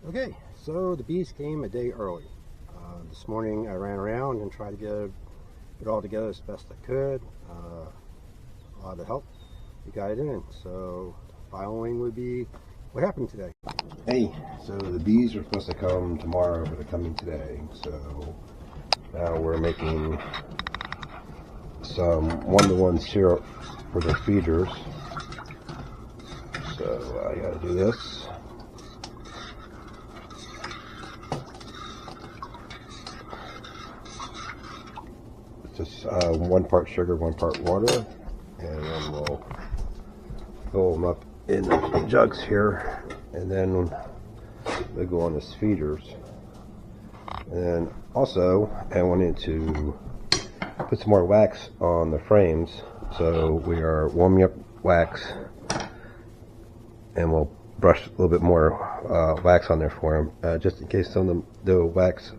Okay, so the bees came a day early. This morning I ran around and tried to get it all together as best I could. A lot of help, you got it in. So following would be what happened today. Hey, so the bees are supposed to come tomorrow, but they're coming today. So now we're making some one-to-one syrup for their feeders. So I gotta do this. Just 1 part sugar, 1 part water, and then we'll fill them up in the jugs here, and then they go on as feeders. And then also I wanted to put some more wax on the frames, so we are warming up wax, and we'll brush a little bit more wax on there for them, just in case some of the wax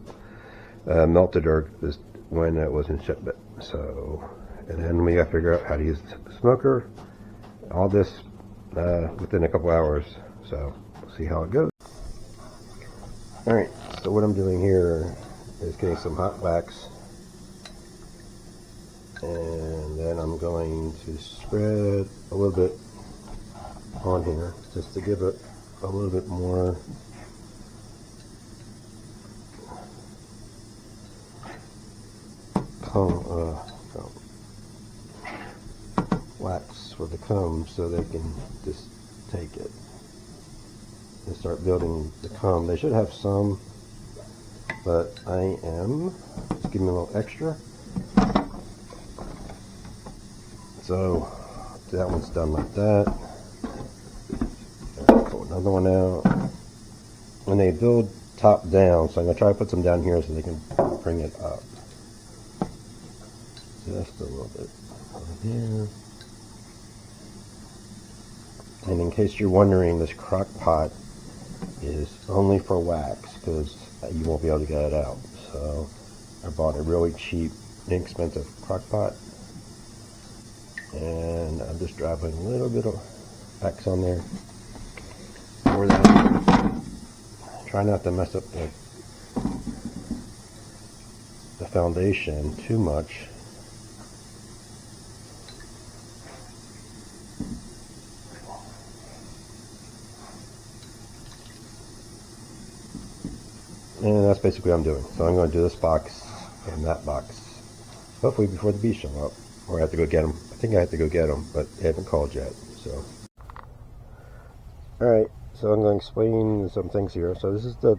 melted or just when it was in shipment. So, and then we got to figure out how to use the smoker. All this within a couple hours. So we'll see how it goes. All right. So what I'm doing here is getting some hot wax, and then I'm going to spread a little bit on here just to give it a little bit more wax for the comb, so they can just take it and start building the comb. They should have some, but I am just giving a little extra. So that one's done like that. Pull another one out. When they build top down, so I'm going to try to put some down here so they can bring it up. Just a little bit over here. And in case you're wondering, this crock pot is only for wax because you won't be able to get it out. So I bought a really cheap, inexpensive crock pot, and I'm just dropping a little bit of wax on there for that. Try not to mess up the foundation too much. And that's basically what I'm doing. So I'm going to do this box and that box, hopefully before the bees show up, or I have to go get them. I think I have to go get them, but they haven't called yet. So, all right. So I'm going to explain some things here. So this is the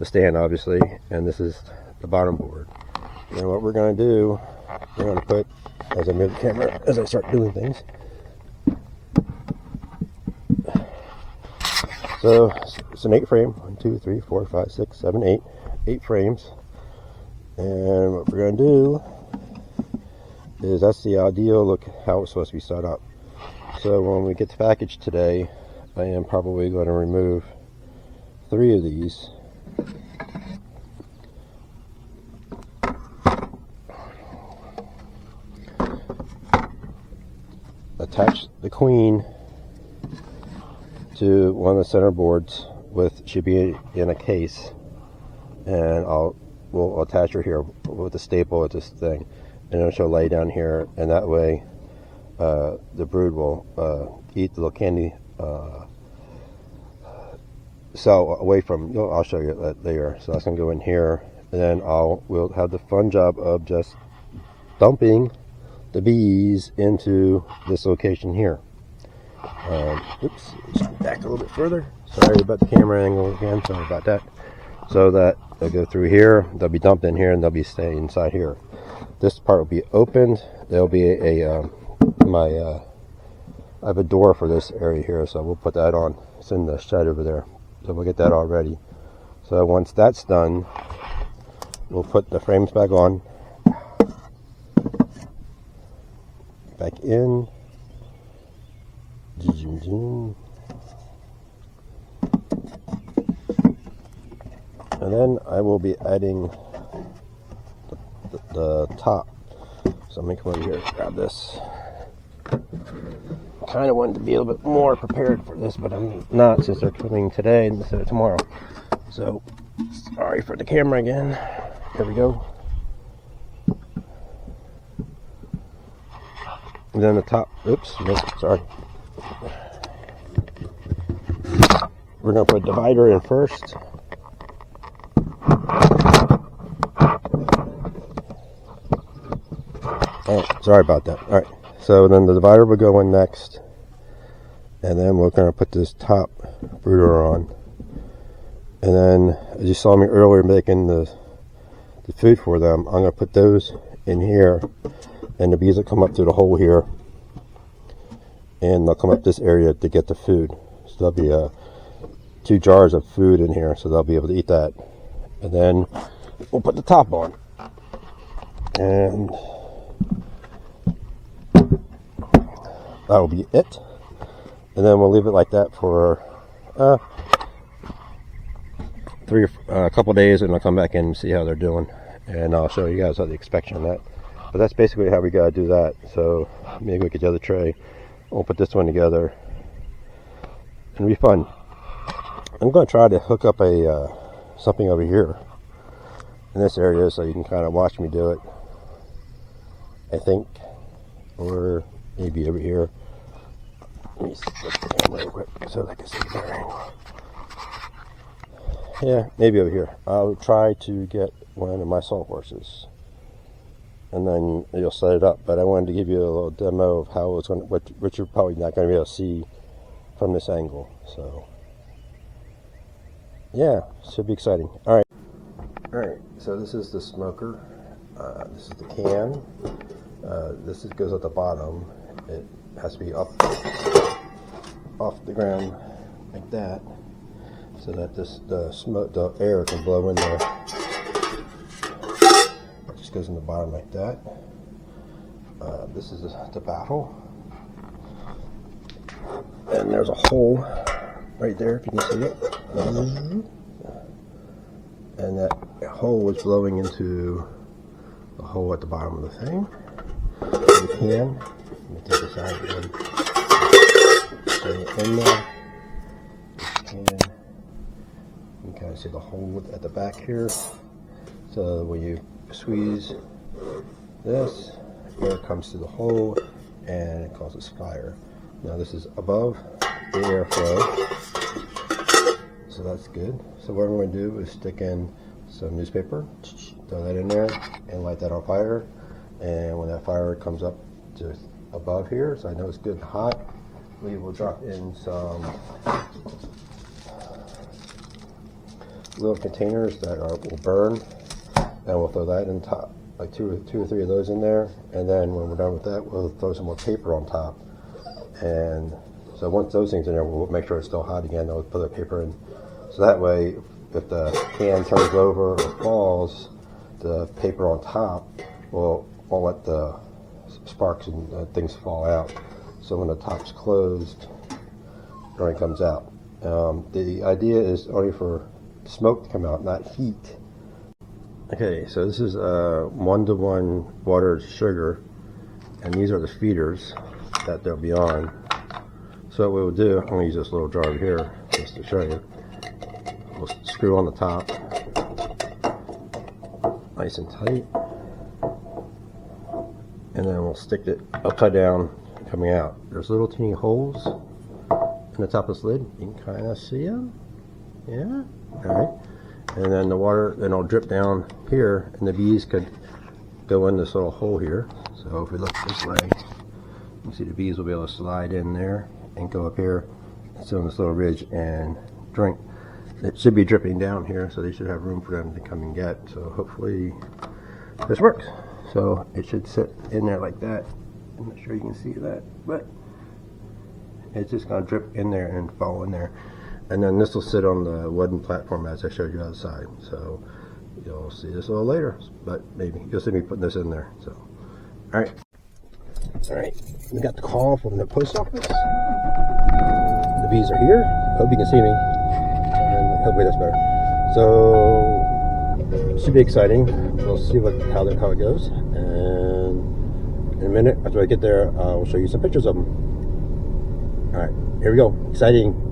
stand, obviously, and this is the bottom board. And what we're going to do, we're going to put, as I move the camera, as I start doing things. So it's an 8 frame. 1, 2, 3, 4, 5, 6, 7, 8. 8 frames. And what we're going to do is, that's the ideal look how it's supposed to be set up. So when we get the package today, I am probably going to remove 3 of these. Attach the queen to one of the center boards, should be in a case, and we'll attach her here with a staple with this thing, and then she'll lay down here, and that way the brood will eat the little candy cell away from. I'll show you that later. So that's gonna go in here, and then we'll have the fun job of just dumping the bees into this location here. Oops, back a little bit further. Sorry about the camera angle again. Sorry about that. So that they'll go through here, they'll be dumped in here, and they'll be staying inside here. This part will be opened. There'll be I have a door for this area here, so we'll put that on. It's in the shed over there, so we'll get that all ready. So once that's done, we'll put the frames back on, back in. And then I will be adding the top. So let me come over here and grab this. kind of wanted to be a little bit more prepared for this, but I'm not, since they're coming today instead of tomorrow. So, sorry for the camera again. Here we go. And then the top, oops, no, sorry. We're going to put a divider in first. Alright, sorry about that. Alright, so then the divider will go in next. And then we're going to put this top brooder on. And then, as you saw me earlier making the food for them, I'm going to put those in here. And the bees will come up through the hole here. And they'll come up this area to get the food. So there'll be 2 jars of food in here, so they'll be able to eat that. And then we'll put the top on. And that will be it. And then we'll leave it like that for a couple days, and I'll come back and see how they're doing. And I'll show you guys how the inspection on that. But that's basically how we gotta do that. So maybe we get the other tray. We'll put this one together. It'll be fun. I'm going to try to hook up a something over here in this area so you can kind of watch me do it. I think, or maybe over here. Let me flip the camera real quick so I can see the angle. Yeah, maybe over here. I'll try to get one of my sawhorses, and then you'll set it up. But I wanted to give you a little demo of how it's going, which you're probably not going to be able to see from this angle. So yeah, should be exciting. All right. So this is the smoker. This is the can. This goes at the bottom. It has to be up off the ground like that, so that the air can blow in there. It just goes in the bottom like that. This is the baffle, and there's a hole right there if you can see it. And that hole was blowing into the hole at the bottom of the thing. The can. Let me take this out again. Bring it in there. And you can kind of see the hole at the back here. So when you squeeze this, air comes through the hole and it causes fire. Now this is above the airflow, so that's good. So what I'm going to do is stick in some newspaper, throw that in there, and light that on fire. And when that fire comes up to above here, so I know it's good and hot, we will drop in some little containers that will burn, and we'll throw that in top, like two or three of those in there. And then when we're done with that, we'll throw some more paper on top. And so once those things in there, we'll make sure it's still hot again. Then we'll put the paper in, so that way if the can turns over or falls, the paper on top won't let the sparks and things fall out. So when the top's closed, it only comes out. The idea is only for smoke to come out, not heat. Okay, so this is 1-to-1 water to sugar, and these are the feeders that they'll be on. So what we'll do, I'm going to use this little jar over here just to show you. We'll screw on the top, nice and tight, and then we'll stick it upside down coming out. There's little teeny holes in the top of this lid. You can kind of see them. Yeah? Alright. And then the water, then it'll drip down here, and the bees could go in this little hole here. So if we look this way, you can see the bees will be able to slide in there and go up here, sit on this little ridge and drink. It should be dripping down here, so they should have room for them to come and get. So hopefully this works. So it should sit in there like that. I'm not sure you can see that, but it's just going to drip in there and fall in there. And then this will sit on the wooden platform as I showed you outside. So you'll see this a little later, but maybe you'll see me putting this in there. So, all right, we got the call from the post office. The bees are here. Hope you can see me. And hopefully that's better. So it should be exciting. We'll see how it goes. And in a minute, after I get there, I'll show you some pictures of them. All right, here we go. Exciting.